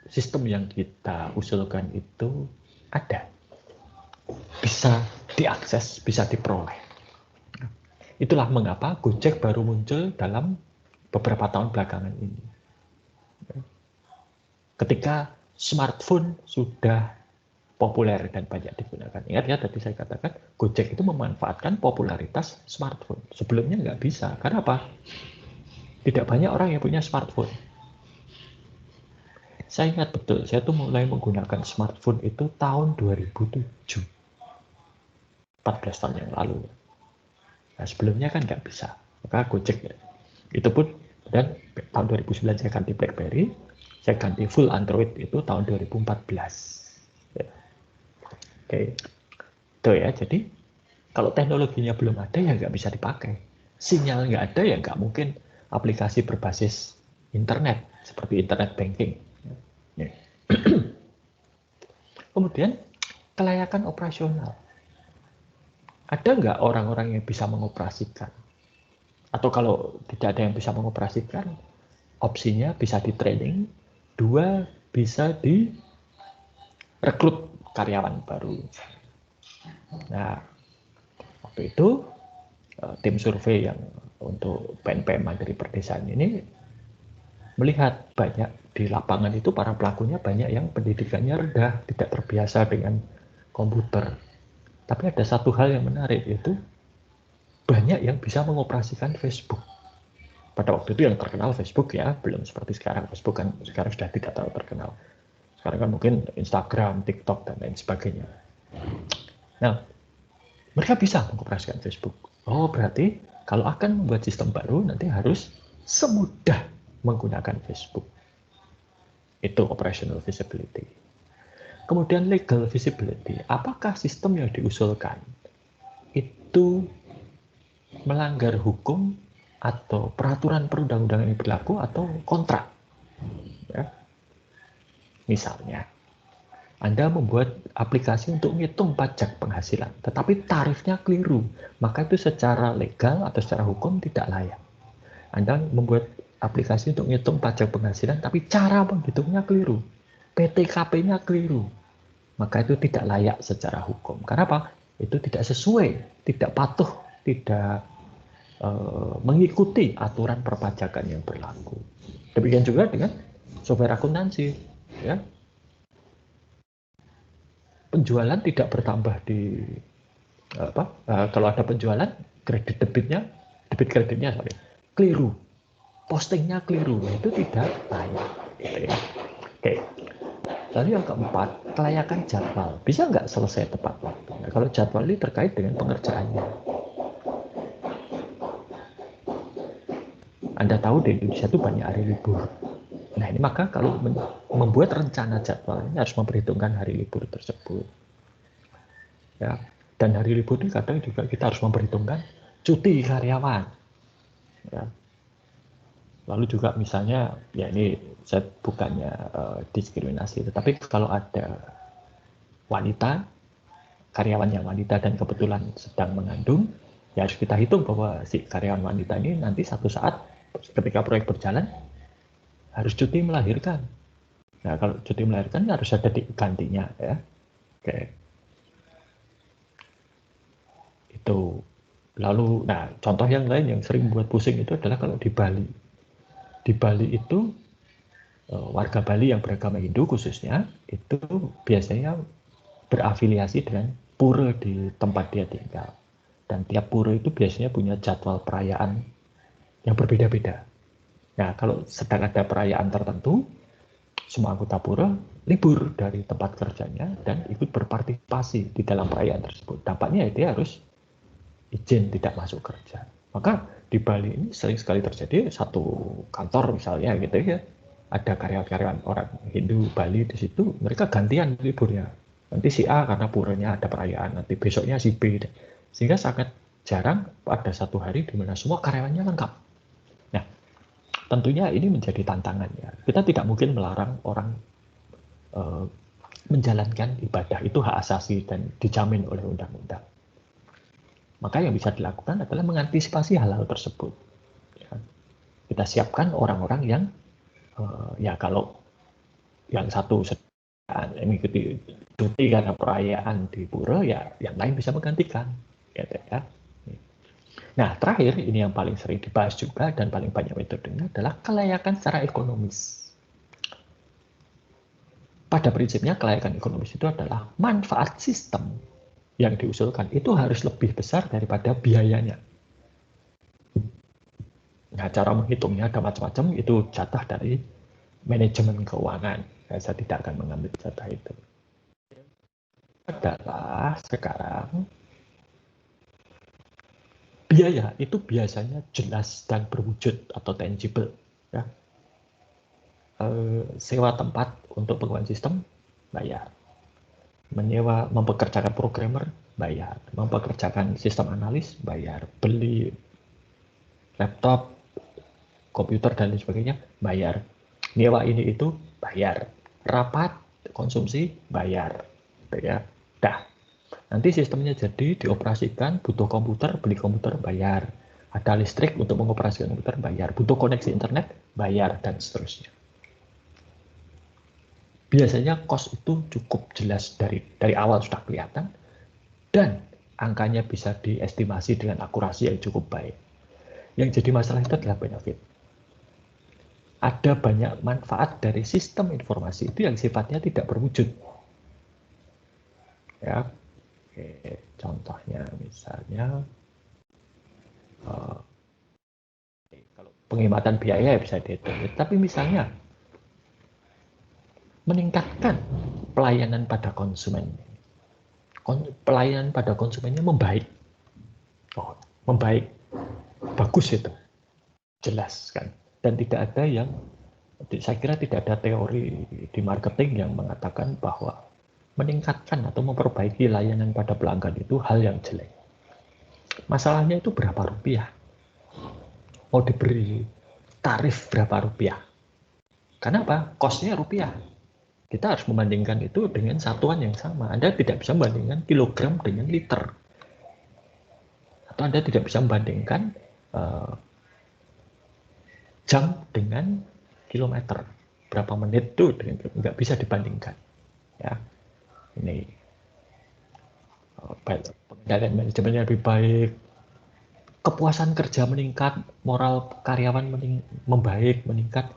sistem yang kita usulkan itu ada, bisa diakses, bisa diperoleh. Itulah mengapa Gojek baru muncul dalam beberapa tahun belakangan ini. Ketika smartphone sudah populer dan banyak digunakan. Ingat ya, tadi saya katakan Gojek itu memanfaatkan popularitas smartphone. Sebelumnya nggak bisa. Karena apa? Tidak banyak orang yang punya smartphone. Saya ingat betul, saya tuh mulai menggunakan smartphone itu tahun 2007. 14 tahun yang lalu. Nah, sebelumnya kan nggak bisa. Maka Gojek ya. Itu pun dan tahun 2009 saya ganti BlackBerry, saya ganti full Android itu tahun 2014. Ya. Oke. Itu ya, jadi kalau teknologinya belum ada ya nggak bisa dipakai. Sinyal nggak ada ya nggak mungkin aplikasi berbasis internet seperti internet banking. Ya. Kemudian kelayakan operasional. Ada nggak orang-orang yang bisa mengoperasikan? Atau kalau tidak ada yang bisa mengoperasikan, opsinya bisa di training, 2 bisa direkrut karyawan baru. Nah, waktu itu tim survei yang untuk PNPM Mandiri Perdesaan ini melihat banyak di lapangan itu para pelakunya banyak yang pendidikannya rendah, tidak terbiasa dengan komputer. Tapi ada satu hal yang menarik, yaitu banyak yang bisa mengoperasikan Facebook. Pada waktu itu yang terkenal Facebook ya, belum seperti sekarang. Facebook kan sekarang sudah tidak terlalu terkenal. Sekarang kan mungkin Instagram, TikTok, dan lain sebagainya. Nah, mereka bisa mengoperasikan Facebook. Oh, berarti kalau akan membuat sistem baru, nanti harus semudah menggunakan Facebook. Itu operational visibility. Kemudian legal visibility. Apakah sistem yang diusulkan itu melanggar hukum atau peraturan perundang-undangan yang berlaku atau kontrak? Ya. Misalnya, Anda membuat aplikasi untuk menghitung pajak penghasilan, tetapi tarifnya keliru, maka itu secara legal atau secara hukum tidak layak. Anda membuat aplikasi untuk menghitung pajak penghasilan, tapi cara menghitungnya keliru, PTKP-nya keliru, maka itu tidak layak secara hukum. Karena apa? Itu tidak sesuai, tidak patuh, tidak mengikuti aturan perpajakan yang berlaku. Demikian juga dengan software akuntansi, ya. Penjualan tidak bertambah di kalau ada penjualan, kredit kreditnya keliru, postingnya keliru, itu tidak layak. Gitu ya. Oke. Lalu yang keempat, kelayakan jadwal. Bisa nggak selesai tepat waktu? Nah, kalau jadwal ini terkait dengan pengerjaannya. Anda tahu di Indonesia itu banyak hari libur. Nah, ini maka kalau membuat rencana jadwal ini harus memperhitungkan hari libur tersebut. Ya. Dan hari libur ini kadang juga kita harus memperhitungkan cuti karyawan. Ya. Lalu juga misalnya, ya ini saya bukannya diskriminasi, tetapi kalau ada wanita, karyawan yang wanita dan kebetulan sedang mengandung, ya harus kita hitung bahwa si karyawan wanita ini nanti satu saat ketika proyek berjalan harus cuti melahirkan. Nah, kalau cuti melahirkan harus ada gantinya ya. Oke. Itu. Lalu, nah contoh yang lain yang sering membuat pusing itu adalah kalau di Bali. Di Bali itu warga Bali yang beragama Hindu khususnya itu biasanya berafiliasi dengan pura di tempat dia tinggal. Dan tiap pura itu biasanya punya jadwal perayaan yang berbeda-beda. Nah, kalau sedang ada perayaan tertentu, semua anggota pura libur dari tempat kerjanya dan ikut berpartisipasi di dalam perayaan tersebut. Dampaknya dia harus izin tidak masuk kerja. Maka di Bali ini sering sekali terjadi satu kantor misalnya gitu ya, ada karyawan-karyawan orang Hindu Bali di situ, mereka gantian liburnya. Nanti si A karena puranya ada perayaan, nanti besoknya si B. Sehingga sangat jarang ada satu hari di mana semua karyawannya lengkap. Nah, tentunya ini menjadi tantangan ya. Kita tidak mungkin melarang orang menjalankan ibadah, itu hak asasi dan dijamin oleh undang-undang. Maka yang bisa dilakukan adalah mengantisipasi hal-hal tersebut. Ya. Kita siapkan orang-orang yang ya kalau yang satu mengikuti cuti karena perayaan di pura, ya yang lain bisa menggantikan. Gitu ya. Nah, terakhir ini yang paling sering dibahas juga dan paling banyak metodenya adalah kelayakan secara ekonomis. Pada prinsipnya kelayakan ekonomis itu adalah manfaat sistem yang diusulkan itu harus lebih besar daripada biayanya. Nah, cara menghitungnya ada macam-macam, itu jatah dari manajemen keuangan. Saya tidak akan mengambil jatah itu. Adalah sekarang biaya itu biasanya jelas dan berwujud atau tangible. Ya. Sewa tempat untuk pengembangan sistem, bayar. Menyewa, mempekerjakan programmer, bayar. Mempekerjakan sistem analis, bayar. Beli laptop, komputer, dan lain sebagainya, bayar. Nyewa ini itu, bayar. Rapat, konsumsi, bayar. Ya. Dah. Nanti sistemnya jadi dioperasikan, butuh komputer, beli komputer, bayar. Ada listrik untuk mengoperasikan komputer, bayar. Butuh koneksi internet, bayar, dan seterusnya. Biasanya cost itu cukup jelas dari awal sudah kelihatan, dan angkanya bisa diestimasi dengan akurasi yang cukup baik. Yang jadi masalah itu adalah benefit. Ada banyak manfaat dari sistem informasi itu yang sifatnya tidak berwujud. Ya, contohnya misalnya kalau penghematan biaya bisa dihitung, tapi misalnya meningkatkan pelayanan pada konsumen. Pelayanan pada konsumennya membaik. Membaik. Bagus itu. Jelas kan. Dan tidak ada yang, saya kira tidak ada teori di marketing yang mengatakan bahwa meningkatkan atau memperbaiki layanan pada pelanggan itu hal yang jelek. Masalahnya itu berapa rupiah? Mau diberi tarif berapa rupiah? Kenapa? Cost-nya rupiah. Kita harus membandingkan itu dengan satuan yang sama. Anda tidak bisa membandingkan kilogram dengan liter. Atau Anda tidak bisa membandingkan jam dengan kilometer. Berapa menit itu nggak bisa dibandingkan. Ya, ini pengendalian manajemennya lebih baik, kepuasan kerja meningkat, moral karyawan membaik, meningkat.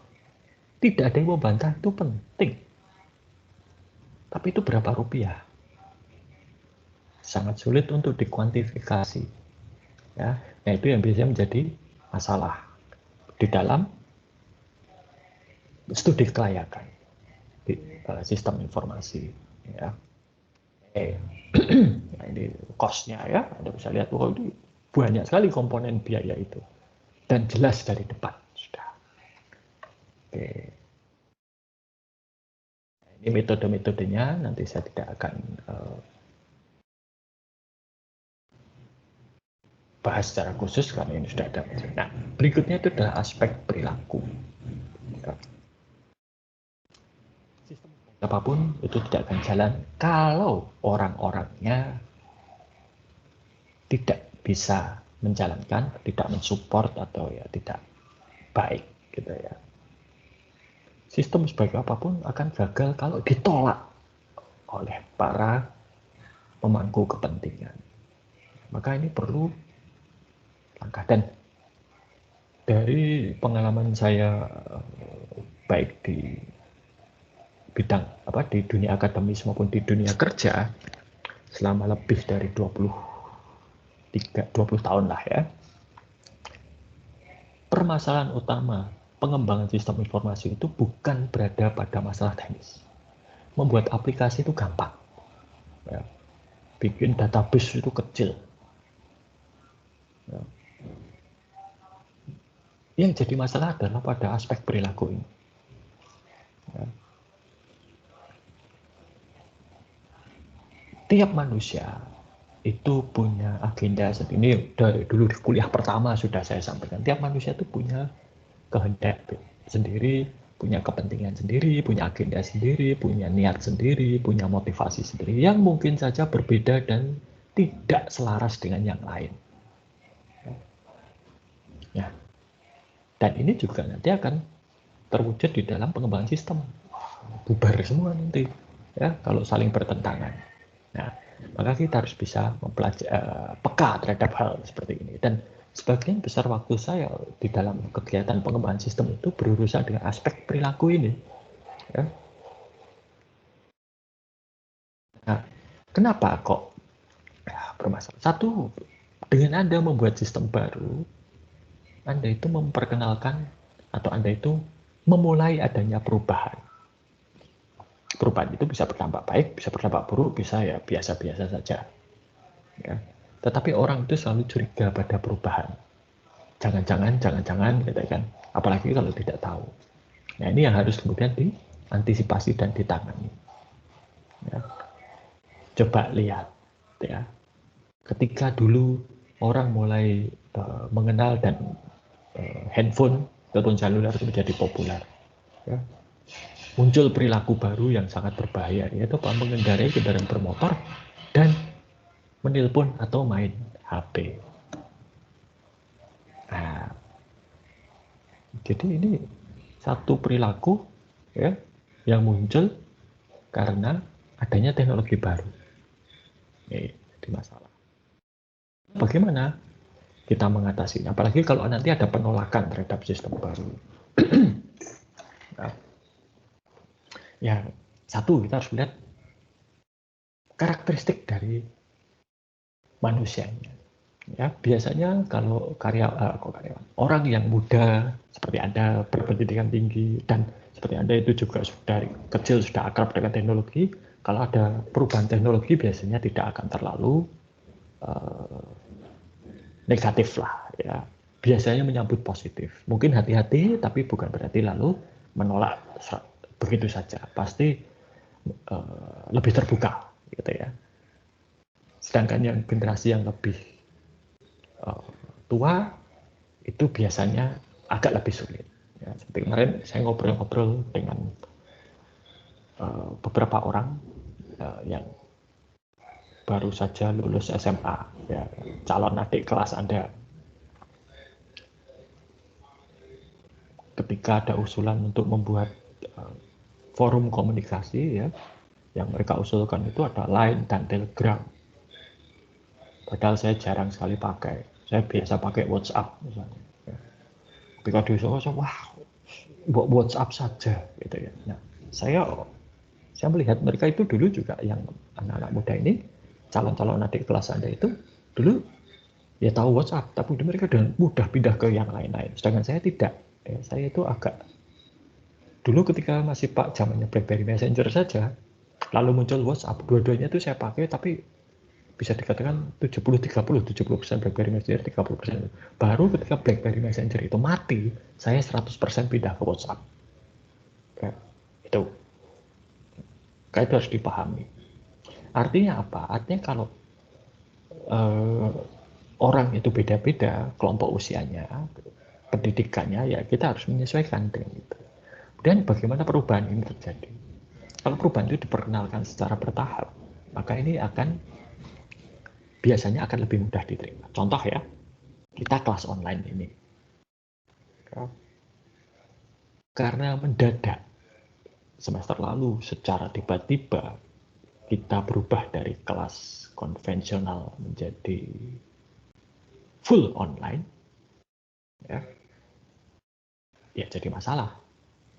Tidak ada yang membantah, itu penting. Tapi itu berapa rupiah? Sangat sulit untuk dikuantifikasi. Ya, nah itu yang biasanya menjadi masalah di dalam studi kelayakan di sistem informasi. Ya. Nah, ini cost-nya ya, Anda bisa lihat bahwa ini banyak sekali komponen biaya itu dan jelas dari depan sudah. Oke. Nah, ini metode-metodenya nanti saya tidak akan bahas secara khusus karena ini sudah ada. Nah, berikutnya itu adalah aspek perilaku. Sistem apapun itu tidak akan jalan kalau orang-orangnya tidak bisa menjalankan, tidak mensupport atau ya tidak baik gitu ya. Sistem sebagai apapun akan gagal kalau ditolak oleh para pemangku kepentingan. Maka ini perlu langkah, dan dari pengalaman saya baik di bidang di dunia akademis maupun di dunia kerja selama lebih dari 20 tahun lah ya. Permasalahan utama pengembangan sistem informasi itu bukan berada pada masalah teknis. Membuat aplikasi itu gampang. Ya. Bikin database itu kecil. Ya. Yang jadi masalah adalah pada aspek perilaku ini. Ya. Tiap manusia itu punya agenda. Ini dari dulu di kuliah pertama sudah saya sampaikan. Tiap manusia itu punya kehendak sendiri, punya kepentingan sendiri, punya agenda sendiri, punya niat sendiri, punya motivasi sendiri yang mungkin saja berbeda dan tidak selaras dengan yang lain. Ya. Dan ini juga nanti akan terwujud di dalam pengembangan sistem. Bubar semua nanti, ya, kalau saling bertentangan. Nah, maka kita harus bisa peka terhadap hal seperti ini. Dan sebagian besar waktu saya di dalam kegiatan pengembangan sistem itu berurusan dengan aspek perilaku ini. Ya. Nah, kenapa kok bermasalah? Satu, dengan Anda membuat sistem baru, Anda itu memperkenalkan atau Anda itu memulai adanya perubahan. Perubahan itu bisa berdampak baik, bisa berdampak buruk, bisa ya biasa-biasa saja. Ya. Tetapi orang itu selalu curiga pada perubahan. Jangan-jangan, gitu kan. Apalagi kalau tidak tahu. Nah, ini yang harus kemudian diantisipasi dan ditangani. Ya. Coba lihat, ya. Ketika dulu orang mulai mengenal dan handphone, telepon seluler itu menjadi populer. Ya. Muncul perilaku baru yang sangat berbahaya, yaitu mengendarai kendaraan bermotor dan menelpon atau main HP. Nah, jadi ini satu perilaku ya yang muncul karena adanya teknologi baru. menjadi masalah. Bagaimana kita mengatasinya? Apalagi kalau nanti ada penolakan terhadap sistem baru. Nah, ya, satu, kita harus lihat karakteristik dari manusianya. Ya, biasanya kalau karyawan, orang yang muda seperti Anda berpendidikan tinggi dan seperti Anda itu juga sudah dari kecil sudah akrab dengan teknologi, kalau ada perubahan teknologi biasanya tidak akan terlalu negatif lah ya. Biasanya menyambut positif. Mungkin hati-hati tapi bukan berarti lalu menolak begitu saja. Pasti lebih terbuka gitu ya. Sedangkan yang generasi yang lebih tua itu biasanya agak lebih sulit. Ya, seperti kemarin saya ngobrol-ngobrol dengan beberapa orang yang baru saja lulus SMA, ya, calon adik kelas Anda. Ketika ada usulan untuk membuat forum komunikasi, ya, yang mereka usulkan itu ada Line dan Telegram. Padahal saya jarang sekali pakai. Saya biasa pakai WhatsApp misalnya. Ya. Ketika diusulkan, wah, buat WhatsApp saja, gitu ya. Nah, saya melihat mereka itu dulu juga yang anak-anak muda ini, calon-calon adik kelas Anda itu dulu ya tahu WhatsApp, tapi mereka dengan mudah pindah ke yang lain-lain. Sedangkan saya tidak. Ya, saya itu agak dulu ketika masih zamannya BlackBerry Messenger saja, lalu muncul WhatsApp, dua-duanya itu saya pakai, tapi bisa dikatakan 70-30, 70% BlackBerry Messenger, 30%. Baru ketika BlackBerry Messenger itu mati, saya 100% pindah ke WhatsApp. Ya, itu. Itu harus dipahami. Artinya apa? Artinya kalau orang itu beda-beda, kelompok usianya, pendidikannya, ya kita harus menyesuaikan dengan itu. Dan bagaimana perubahan ini terjadi? Kalau perubahan itu diperkenalkan secara bertahap, maka ini biasanya akan lebih mudah diterima. Contoh ya, kita kelas online ini. Karena mendadak semester lalu secara tiba-tiba kita berubah dari kelas konvensional menjadi full online, ya jadi masalah.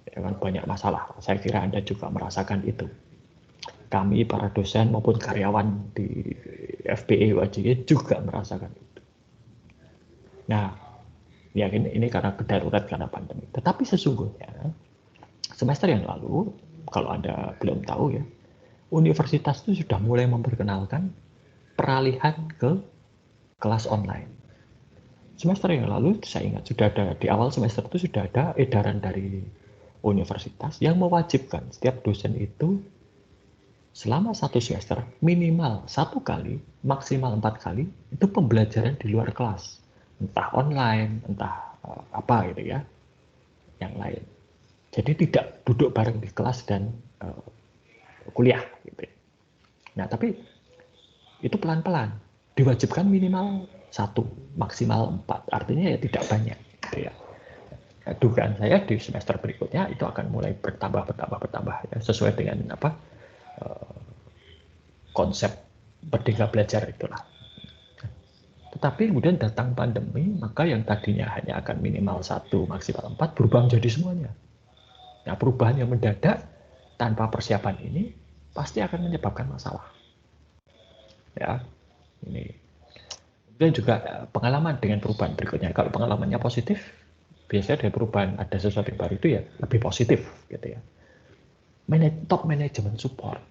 Ya kan, banyak masalah. Saya kira Anda juga merasakan itu. Kami para dosen maupun karyawan di FPE UAJ juga merasakan itu. Nah, ya ini karena darurat karena pandemi. Tetapi sesungguhnya semester yang lalu, kalau Anda belum tahu ya, universitas itu sudah mulai memperkenalkan peralihan ke kelas online. Semester yang lalu saya ingat sudah ada, di awal semester itu sudah ada edaran dari universitas yang mewajibkan setiap dosen itu selama satu semester minimal 1 kali, maksimal 4 kali itu pembelajaran di luar kelas, entah online, entah apa gitu ya, yang lain. Jadi tidak duduk bareng di kelas dan kuliah gitu. Nah, tapi itu pelan-pelan, diwajibkan minimal 1, maksimal 4, artinya ya tidak banyak gitu ya. Dugaan saya di semester berikutnya itu akan mulai bertambah ya, sesuai dengan konsep Merdeka Belajar itulah. Tetapi kemudian datang pandemi, maka yang tadinya hanya akan minimal 1, maksimal 4 berubah menjadi semuanya. Nah, perubahan yang mendadak tanpa persiapan ini pasti akan menyebabkan masalah. Ya, ini. Kemudian juga pengalaman dengan perubahan berikutnya. Kalau pengalamannya positif, biasanya dari perubahan ada sesuatu yang baru itu ya lebih positif gitu ya. Top manajemen support.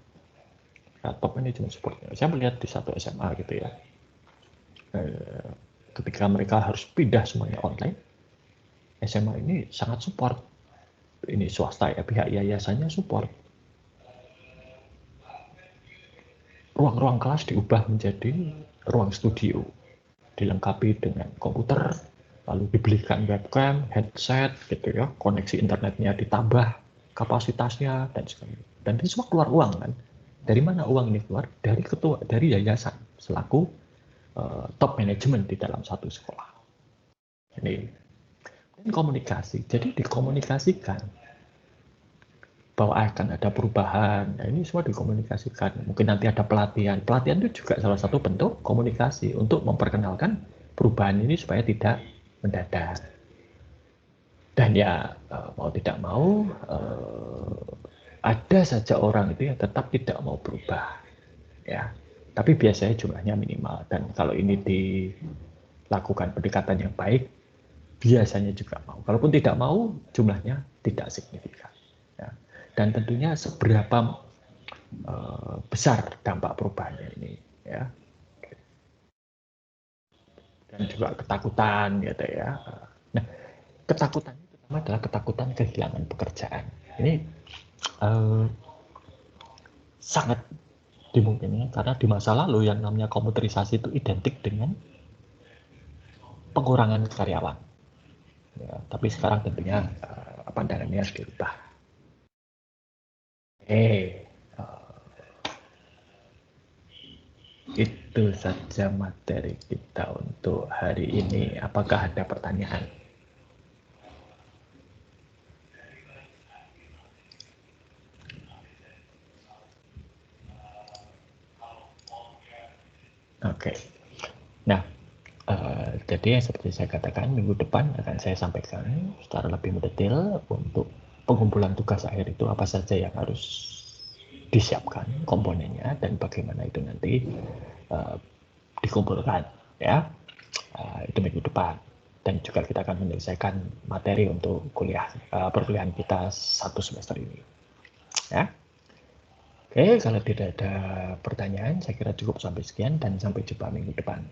Nah, top manajemen support. Saya melihat di satu SMA gitu ya. Ketika mereka harus pindah semuanya online, SMA ini sangat support. Ini swasta ya, pihak yayasannya support. Ruang-ruang kelas diubah menjadi ruang studio, dilengkapi dengan komputer, lalu dibelikan webcam, headset, gitu ya, koneksi internetnya ditambah kapasitasnya dan sebagainya. Dan ini semua keluar uang kan? Dari mana uang ini keluar? Dari yayasan selaku top manajemen di dalam satu sekolah. Ini komunikasi. Jadi dikomunikasikan bahwa akan ada perubahan. Nah, ini semua dikomunikasikan. Mungkin nanti ada pelatihan. Pelatihan itu juga salah satu bentuk komunikasi untuk memperkenalkan perubahan ini supaya tidak mendadak. Dan ya mau tidak mau ada saja orang itu yang tetap tidak mau berubah, ya. Tapi biasanya jumlahnya minimal, dan kalau ini dilakukan pendekatan yang baik, biasanya juga mau. Kalaupun tidak mau, jumlahnya tidak signifikan. Ya. Dan tentunya seberapa besar dampak perubahannya ini, ya. Dan juga ketakutan, gitu ya. Nah, ketakutan pertama adalah ketakutan kehilangan pekerjaan. Ini sangat dimungkinkan karena di masa lalu yang namanya komputerisasi itu identik dengan pengurangan karyawan. Ya, tapi sekarang tentunya pandangannya harus dirubah. Itu saja materi kita untuk hari ini. Apakah ada pertanyaan? Oke. Nah, jadi seperti saya katakan, minggu depan akan saya sampaikan secara lebih mendetail untuk pengumpulan tugas akhir itu apa saja yang harus disiapkan komponennya dan bagaimana itu nanti dikumpulkan, ya. Itu minggu depan. Dan juga kita akan menyelesaikan materi untuk perkuliahan kita 1 semester ini, ya. Oke, kalau tidak ada pertanyaan, saya kira cukup sampai sekian dan sampai jumpa minggu depan.